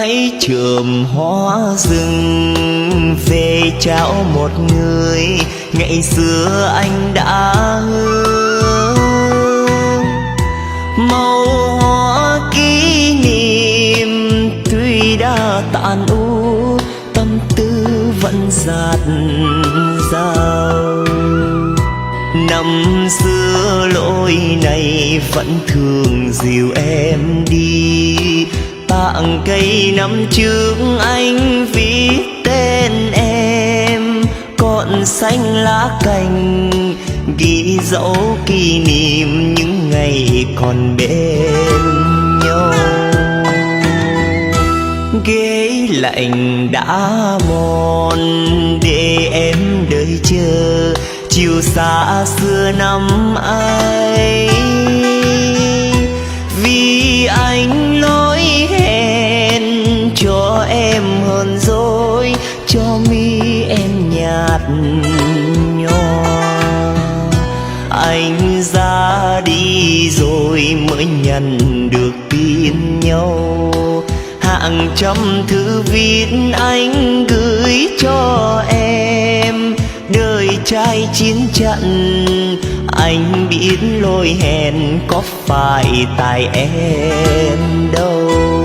hái chườm hoa rừng về trao một người ngày xưa anh đã hứa. Màu hoa kỷ niệm tuy đã tàn u, tâm tư vẫn dạt dào. Năm xưa lối này vẫn thường dìu em đi, tặng cây năm trước anh viết tên em, còn xanh lá cành ghi dấu kỷ niệm những ngày còn bên nhau. Ghế lạnh đã mòn để em đợi chờ chiều xa xưa năm ấy, vì anh lỗi hẹn cho em hơn rồi, cho mi em nhạt nhòa. Anh ra đi rồi mới nhận được tin nhau, hàng trăm thư viết anh gửi cho em. Đời trai chiến trận anh biết lỗi hẹn, có phải tại em đâu.